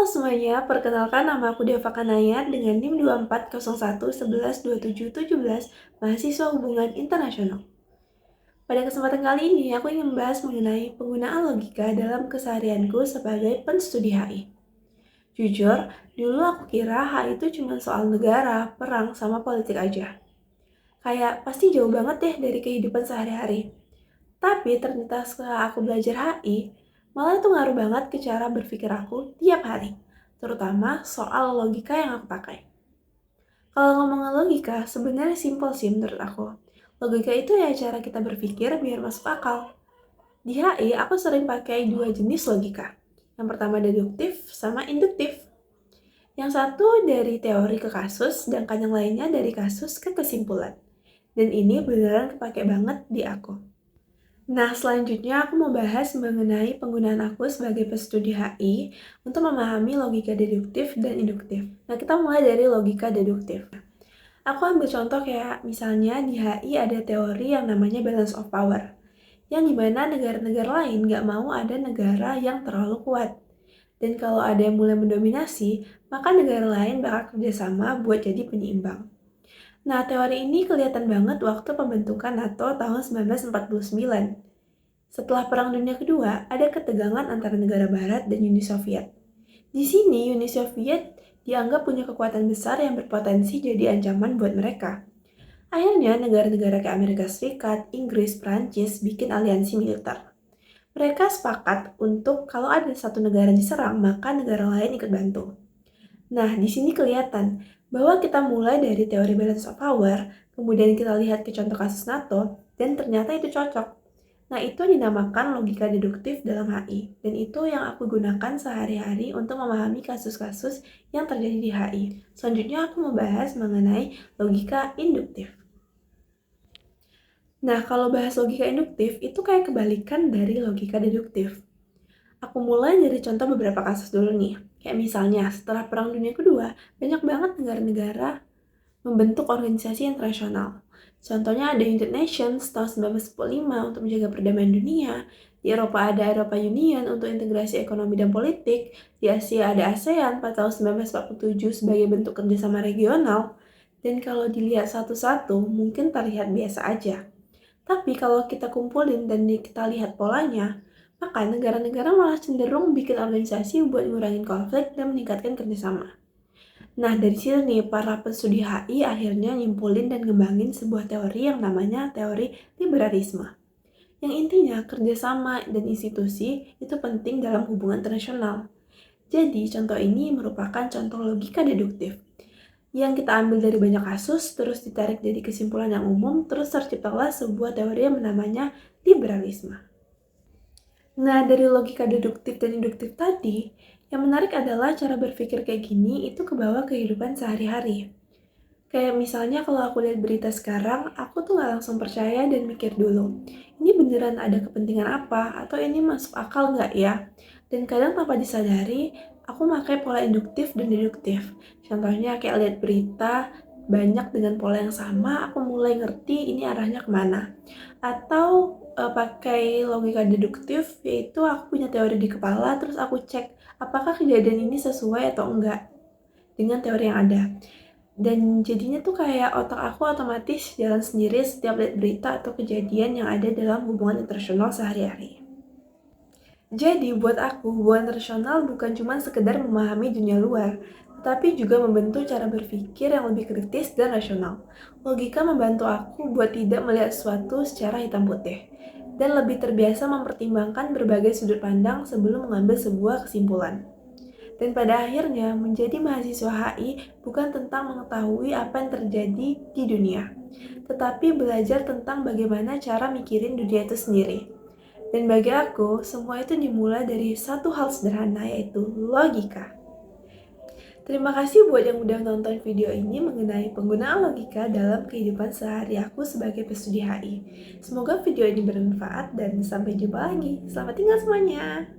semuanya, perkenalkan nama aku Deva Kanayat dengan NIM 2401112717, mahasiswa hubungan internasional. Pada kesempatan kali ini, aku ingin membahas mengenai penggunaan logika dalam keseharianku sebagai penstudi HI. Jujur, dulu aku kira HI itu cuma soal negara, perang, sama politik aja. Kayak pasti jauh banget deh dari kehidupan sehari-hari. Tapi ternyata setelah aku belajar HI, malah itu ngaruh banget ke cara berpikir aku tiap hari, terutama soal logika yang aku pakai. Kalau ngomongin logika, sebenarnya simpel sih menurut aku. Logika itu ya cara kita berpikir biar masuk akal. Di HI, aku sering pakai dua jenis logika. Yang pertama deduktif sama induktif. Yang satu dari teori ke kasus, sedangkan yang lainnya dari kasus ke kesimpulan. Dan ini beneran kepake banget di aku. Nah, selanjutnya aku mau bahas mengenai penggunaan aku sebagai pestudi HI untuk memahami logika deduktif dan induktif. Nah, kita mulai dari logika deduktif. Aku ambil contoh kayak misalnya di HI ada teori yang namanya balance of power, yang dimana negara-negara lain nggak mau ada negara yang terlalu kuat. Dan kalau ada yang mulai mendominasi, maka negara lain bakal kerjasama buat jadi penyeimbang. Nah, teori ini kelihatan banget waktu pembentukan NATO tahun 1949. Setelah Perang Dunia Kedua, ada ketegangan antara negara Barat dan Uni Soviet. Di sini, Uni Soviet dianggap punya kekuatan besar yang berpotensi jadi ancaman buat mereka. Akhirnya, negara-negara kayak Amerika Serikat, Inggris, Prancis bikin aliansi militer. Mereka sepakat untuk kalau ada satu negara diserang, maka negara lain ikut bantu. Nah, di sini kelihatan bahwa kita mulai dari teori balance of power, kemudian kita lihat ke contoh kasus NATO, dan ternyata itu cocok. Nah, itu dinamakan logika deduktif dalam HI, dan itu yang aku gunakan sehari-hari untuk memahami kasus-kasus yang terjadi di HI. Selanjutnya aku membahas mengenai logika induktif. Nah, kalau bahas logika induktif, itu kayak kebalikan dari logika deduktif. Aku mulai dari contoh beberapa kasus dulu nih. Kayak misalnya, setelah Perang Dunia Kedua, banyak banget negara-negara membentuk organisasi internasional. Contohnya ada United Nations tahun 1945 untuk menjaga perdamaian dunia, di Eropa ada Eropa Union untuk integrasi ekonomi dan politik, di Asia ada ASEAN pada tahun 1947 sebagai bentuk kerjasama regional, dan kalau dilihat satu-satu mungkin terlihat biasa aja. Tapi kalau kita kumpulin dan kita lihat polanya, maka negara-negara malah cenderung bikin organisasi buat ngurangin konflik dan meningkatkan kerjasama. Nah, dari sini nih, para penstudi HI akhirnya nyimpulin dan ngembangin sebuah teori yang namanya teori liberalisme. Yang intinya, kerjasama dan institusi itu penting dalam hubungan internasional. Jadi, contoh ini merupakan contoh logika deduktif. Yang kita ambil dari banyak kasus, terus ditarik jadi kesimpulan yang umum, terus terciptalah sebuah teori yang namanya liberalisme. Nah, dari logika deduktif dan induktif tadi, yang menarik adalah cara berpikir kayak gini itu kebawa kehidupan sehari-hari. Kayak misalnya kalau aku lihat berita sekarang, aku tuh nggak langsung percaya dan mikir dulu, ini beneran ada kepentingan apa? Atau ini masuk akal nggak ya? Dan kadang tanpa disadari, aku pakai pola induktif dan deduktif. Contohnya kayak lihat berita, banyak dengan pola yang sama, aku mulai ngerti ini arahnya kemana. Atau pakai logika deduktif, yaitu aku punya teori di kepala, terus aku cek apakah kejadian ini sesuai atau enggak dengan teori yang ada. Dan jadinya tuh kayak otak aku otomatis jalan sendiri setiap lihat berita atau kejadian yang ada dalam hubungan internasional sehari-hari. Jadi buat aku, hubungan internasional bukan cuma sekedar memahami dunia luar, tetapi juga membentuk cara berpikir yang lebih kritis dan rasional. Logika membantu aku buat tidak melihat sesuatu secara hitam putih, dan lebih terbiasa mempertimbangkan berbagai sudut pandang sebelum mengambil sebuah kesimpulan. Dan pada akhirnya, menjadi mahasiswa HI bukan tentang mengetahui apa yang terjadi di dunia, tetapi belajar tentang bagaimana cara mikirin dunia itu sendiri. Dan bagi aku, semua itu dimulai dari satu hal sederhana, yaitu logika. Terima kasih buat yang udah nonton video ini mengenai penggunaan logika dalam kehidupan sehari aku sebagai pestudi HI. Semoga video ini bermanfaat dan sampai jumpa lagi. Selamat tinggal semuanya!